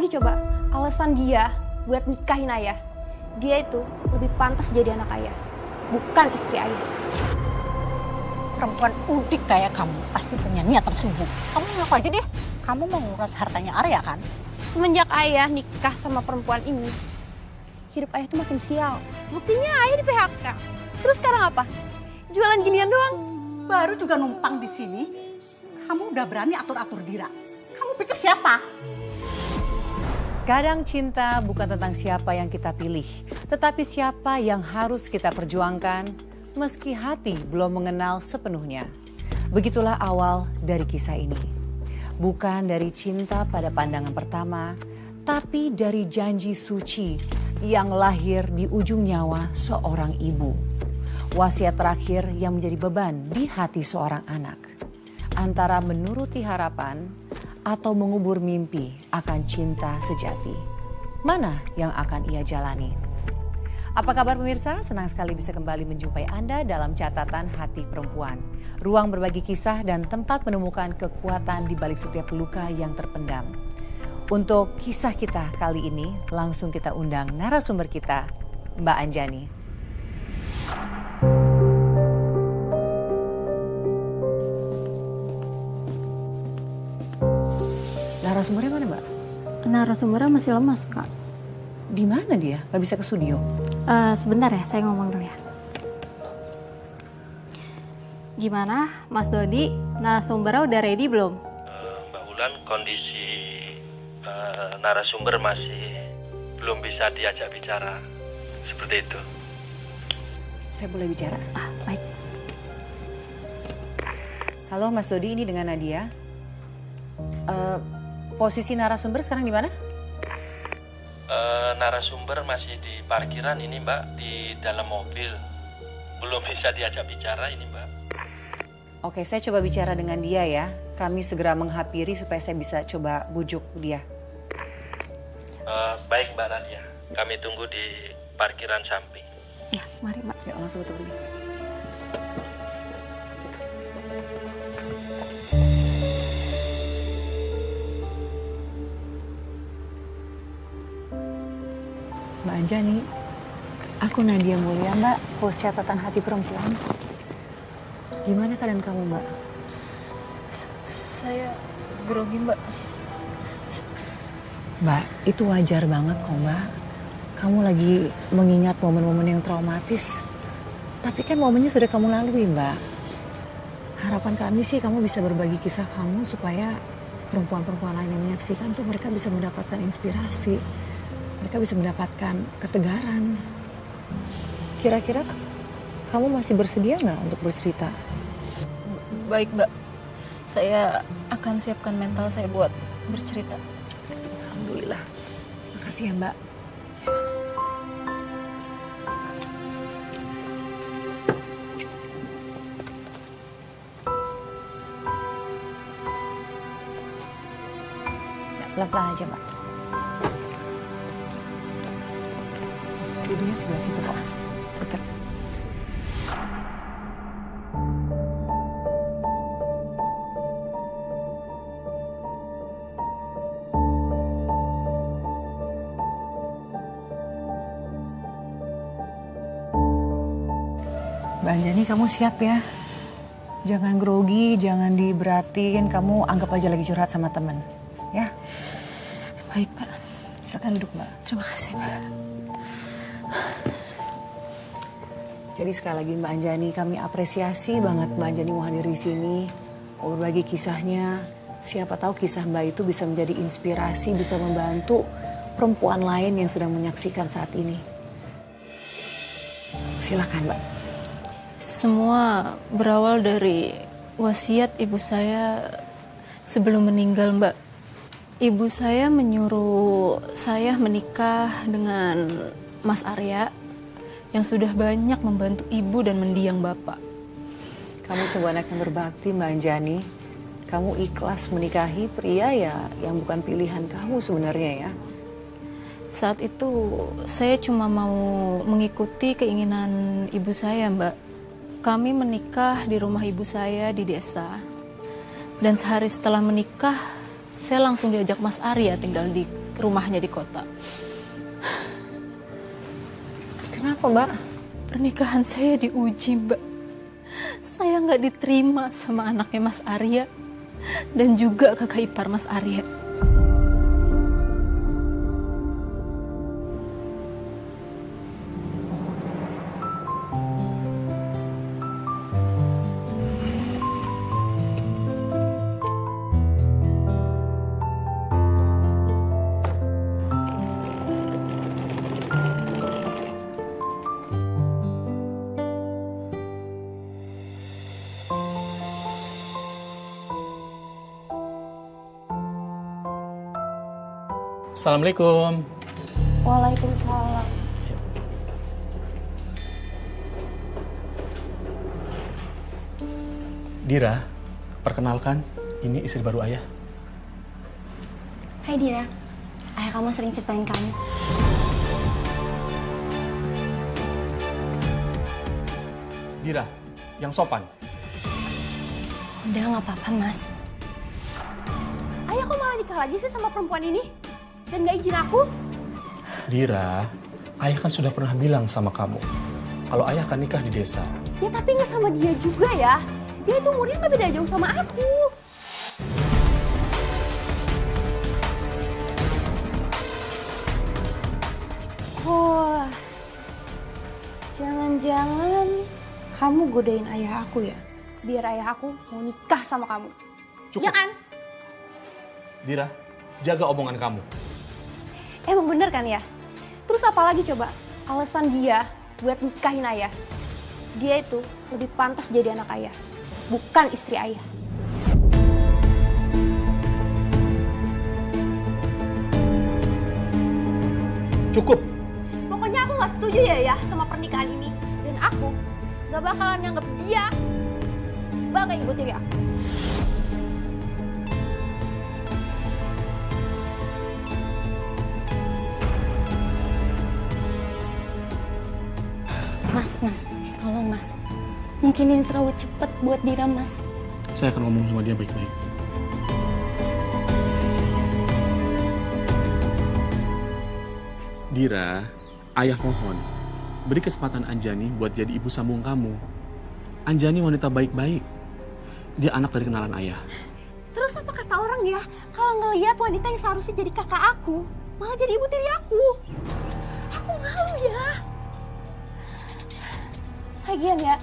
lagi coba alasan dia buat nikahin ayah? Dia itu lebih pantas jadi anak ayah, bukan istri ayah. Perempuan udik kayak kamu pasti punya niat tersembunyi. Kamu ngaku aja deh, kamu mau nguras hartanya Arya kan? Semenjak ayah nikah sama perempuan ini, hidup ayah tuh makin sial. Buktinya ayah di PHK. Terus sekarang apa? Jualan ginian doang. Baru juga numpang di sini, kamu udah berani atur-atur Dira. Kamu pikir siapa? Kadang cinta bukan tentang siapa yang kita pilih, tetapi siapa yang harus kita perjuangkan meski hati belum mengenal sepenuhnya. Begitulah awal dari kisah ini. Bukan dari cinta pada pandangan pertama, tapi dari janji suci yang lahir di ujung nyawa seorang ibu. Wasiat terakhir yang menjadi beban di hati seorang anak. Antara menuruti harapan atau mengubur mimpi akan cinta sejati. Mana yang akan ia jalani? Apa kabar pemirsa? Senang sekali bisa kembali menjumpai Anda dalam catatan hati perempuan. Ruang berbagi kisah dan tempat menemukan kekuatan di balik setiap luka yang terpendam. Untuk kisah kita kali ini, langsung kita undang narasumber kita, Mbak Anjani. Narasumbernya mana, Mbak? Narasumbernya masih lemas, Kak. Di mana dia? Gak bisa ke studio? Sebentar ya, saya ngomong dulu ya. Gimana, Mas Dodi? Narasumbernya udah ready belum? Mbak Wulan, kondisi narasumber masih belum bisa diajak bicara. Seperti itu. Saya boleh bicara? Baik. Halo Mas Dodi, ini dengan Nadia. Posisi narasumber sekarang di mana? Narasumber masih di parkiran ini Mbak, di dalam mobil. Belum bisa diajak bicara ini Mbak. Oke, saya coba bicara dengan dia ya. Kami segera menghampiri supaya saya bisa coba bujuk dia. Baik Mbak Nadia, kami tunggu di parkiran samping. Ya, mari Mbak. Yuk langsung kita pergi. Mbak Anjani, aku Nadia Mulia, Mbak, host catatan hati perempuan. Gimana keadaan kamu, Mbak? Saya grogi, Mbak. Mbak, itu wajar banget kok, Mbak. Kamu lagi mengingat momen-momen yang traumatis. Tapi kan momennya sudah kamu lalui, Mbak. Harapan kami sih kamu bisa berbagi kisah kamu supaya perempuan-perempuan lain yang menyaksikan tuh mereka bisa mendapatkan inspirasi. Mereka bisa mendapatkan ketegaran. Kira-kira kamu masih bersedia nggak untuk bercerita? Baik, Mbak. Saya akan siapkan mental saya buat bercerita. Alhamdulillah. Makasih ya, Mbak. Ya, pelan-pelan aja, Mbak. Studionya sebelah situ kok. Dekat. Mbak Anjani, kamu siap ya? Jangan grogi, jangan diberatin. Kamu anggap aja lagi curhat sama temen. Ya? Baik, Pak. Silakan duduk, Mbak. Terima kasih, Mbak. Jadi sekali lagi Mbak Anjani, kami apresiasi banget Mbak Anjani mau hadir di sini, mau berbagi kisahnya. Siapa tahu kisah Mbak itu bisa menjadi inspirasi, bisa membantu perempuan lain yang sedang menyaksikan saat ini. Silakan Mbak. Semua berawal dari wasiat ibu saya sebelum meninggal, Mbak. Ibu saya menyuruh saya menikah dengan Mas Arya yang sudah banyak membantu ibu dan mendiang bapak. Kamu sebuah anak yang berbakti Mbak Anjani. Kamu ikhlas menikahi pria ya yang bukan pilihan kamu sebenarnya ya. Saat itu saya cuma mau mengikuti keinginan ibu saya, Mbak. Kami menikah di rumah ibu saya di desa. Dan sehari setelah menikah, saya langsung diajak Mas Arya tinggal di ke rumahnya di kota. Kenapa, Mbak? Pernikahan saya diuji, Mbak. Saya nggak diterima sama anaknya Mas Arya dan juga kakak ipar Mas Arya. Assalamualaikum. Waalaikumsalam. Dira, perkenalkan, ini istri baru ayah. Hai Dira, ayah kamu sering ceritain kamu. Dira, yang sopan. Udah nggak apa-apa Mas. Ayah kok malah nikah lagi sih sama perempuan ini? Dan nggak izin aku? Dira, ayah kan sudah pernah bilang sama kamu, kalau ayah akan nikah di desa. Ya tapi nggak sama dia juga ya. Dia itu umurnya nggak beda jauh sama aku. Oh, jangan-jangan kamu godain ayah aku ya? Biar ayah aku mau nikah sama kamu. Cukup. Ya kan? Dira, jaga omongan kamu. Emang bener kan ya? Terus apa lagi coba alasan dia buat nikahin ayah? Dia itu lebih pantas jadi anak ayah, bukan istri ayah. Cukup. Pokoknya aku gak setuju ya sama pernikahan ini. Dan aku gak bakalan nganggep dia sebagai ibu tiri aku. Mas, tolong mas. Mungkin ini terlalu cepat buat Dira, mas. Saya akan ngomong sama dia baik-baik. Dira, ayah mohon, beri kesempatan Anjani buat jadi ibu sambung kamu. Anjani wanita baik-baik. Dia anak dari kenalan ayah. Terus apa kata orang ya, kalau ngelihat wanita yang seharusnya jadi kakak aku, malah jadi ibu tiri aku? Aku malu ya. Lagian ya,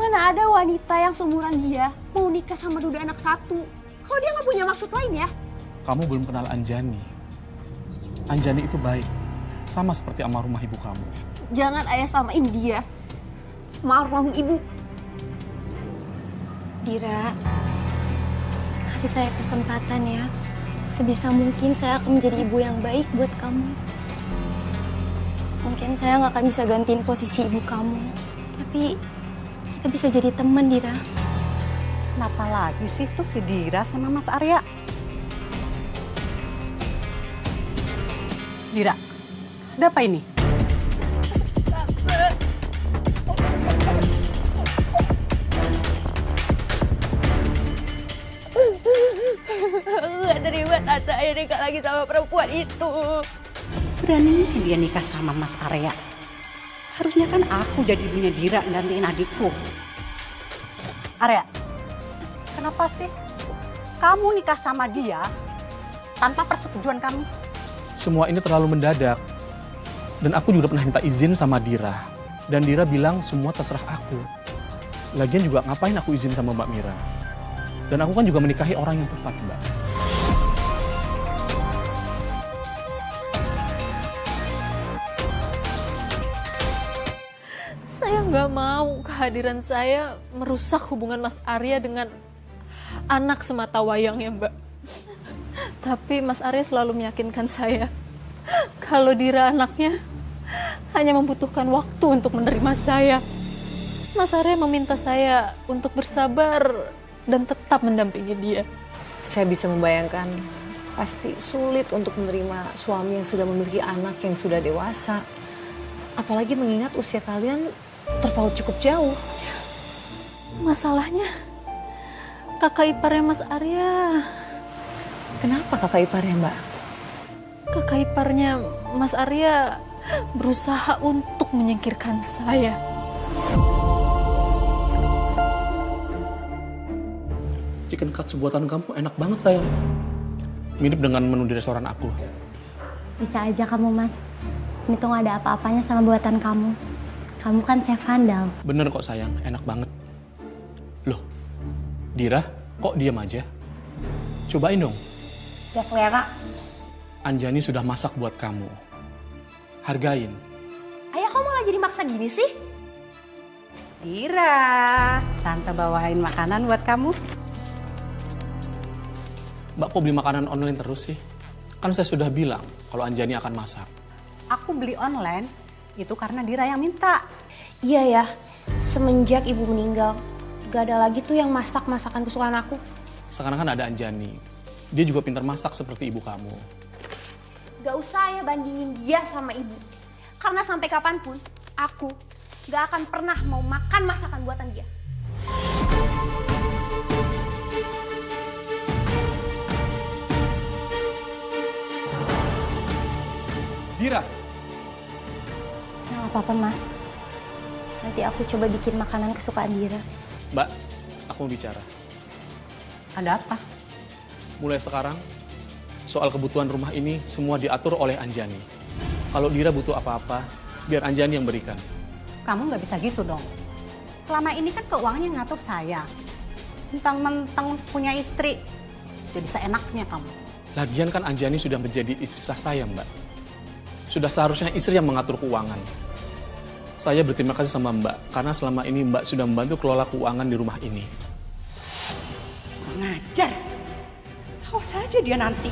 mana ada wanita yang seumuran dia mau nikah sama duda anak satu? Kalau dia nggak punya maksud lain ya? Kamu belum kenal Anjani. Anjani itu baik, sama seperti almarhumah ibu kamu. Jangan ayah samain dia sama almarhum ibu. Dira, kasih saya kesempatan ya. Sebisa mungkin saya akan menjadi ibu yang baik buat kamu. Mungkin saya nggak akan bisa gantiin posisi ibu kamu. Tapi kita bisa jadi teman, Dira. Kenapa lagi sih tuh si Dira sama Mas Arya? Dira, ada apa ini? Aku gak terima tante ayah nikah lagi sama perempuan itu. Beraninya dia nikah sama Mas Arya. Harusnya kan aku jadi ibunya Dira gantiin adikku. Arya, kenapa sih kamu nikah sama dia tanpa persetujuan kami? Semua ini terlalu mendadak. Dan aku juga pernah minta izin sama Dira. Dan Dira bilang semua terserah aku. Lagian juga ngapain aku izin sama Mbak Mira? Dan aku kan juga menikahi orang yang tepat, Mbak. Saya nggak mau kehadiran saya merusak hubungan Mas Arya dengan anak semata wayangnya, Mbak. Tapi Mas Arya selalu meyakinkan saya kalau Dira anaknya hanya membutuhkan waktu untuk menerima saya. Mas Arya meminta saya untuk bersabar dan tetap mendampingi dia. Saya bisa membayangkan pasti sulit untuk menerima suami yang sudah memiliki anak yang sudah dewasa. Apalagi mengingat usia kalian terpaut cukup jauh. Masalahnya kakak iparnya Mas Arya. Kenapa kakak iparnya, Mbak? Kakak kakak iparnya Mas Arya berusaha untuk menyingkirkan saya. Chicken katsu buatan kamu enak banget sayang. Mirip dengan menu di restoran aku. Bisa aja kamu, Mas. Ini tuh gak ada apa-apanya sama buatan kamu. Kamu kan chef handal. Bener kok sayang, enak banget. Loh, Dira, kok diam aja? Cobain dong. Gak selera. Anjani sudah masak buat kamu. Hargain. Ayah kok malah jadi maksa gini sih? Dira, Tante bawain makanan buat kamu. Mbak kok beli makanan online terus sih? Kan saya sudah bilang kalau Anjani akan masak. Aku beli online itu karena Dira yang minta. Iya ya, semenjak ibu meninggal, gak ada lagi tuh yang masak masakan kesukaan aku. Sekarang kan ada Anjani. Dia juga pintar masak seperti ibu kamu. Gak usah ya bandingin dia sama ibu. Karena sampai kapanpun, aku gak akan pernah mau makan masakan buatan dia. Dira, Nah, apa-apa, Mas. Nanti aku coba bikin makanan kesukaan Dira. Mbak, aku mau bicara. Ada apa? Mulai sekarang, soal kebutuhan rumah ini semua diatur oleh Anjani. Kalau Dira butuh apa-apa, biar Anjani yang berikan. Kamu nggak bisa gitu dong. Selama ini kan keuangan yang ngatur saya. Mentang-mentang punya istri, jadi seenaknya kamu. Lagian kan Anjani sudah menjadi istri sah saya, Mbak. Sudah seharusnya istri yang mengatur keuangan. Saya berterima kasih sama Mbak, karena selama ini Mbak sudah membantu kelola keuangan di rumah ini. Kurang ajar. Awas aja dia nanti.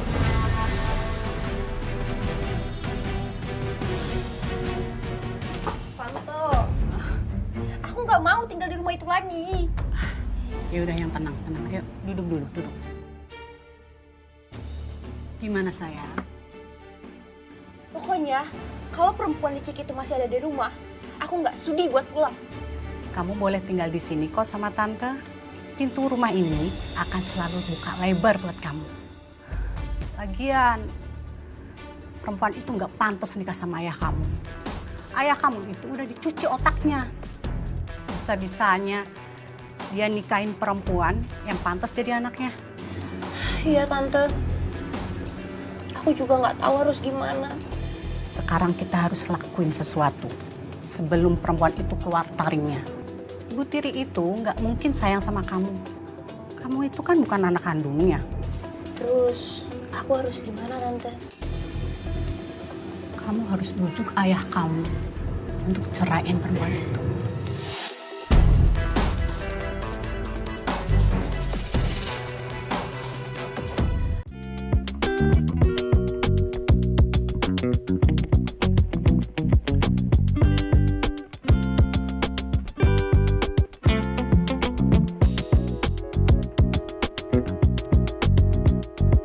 Tante, aku gak mau tinggal di rumah itu lagi. Ya udah yang tenang, tenang. Ayo duduk dulu, duduk. Gimana sayang? Pokoknya, kalau perempuan licik itu masih ada di rumah, aku gak sudi buat pulang. Kamu boleh tinggal di sini kok sama tante. Pintu rumah ini akan selalu buka lebar buat kamu. Lagian, perempuan itu nggak pantas nikah sama ayah kamu. Ayah kamu itu udah dicuci otaknya. Bisa-bisanya dia nikahin perempuan yang pantas jadi anaknya. Iya Tante, aku juga gak tahu harus gimana. Sekarang kita harus lakuin sesuatu sebelum perempuan itu keluar taringnya. Ibu tiri itu nggak mungkin sayang sama kamu. Kamu itu kan bukan anak kandungnya. Terus, aku harus gimana Tante? Kamu harus bujuk ayah kamu untuk ceraiin perempuan itu.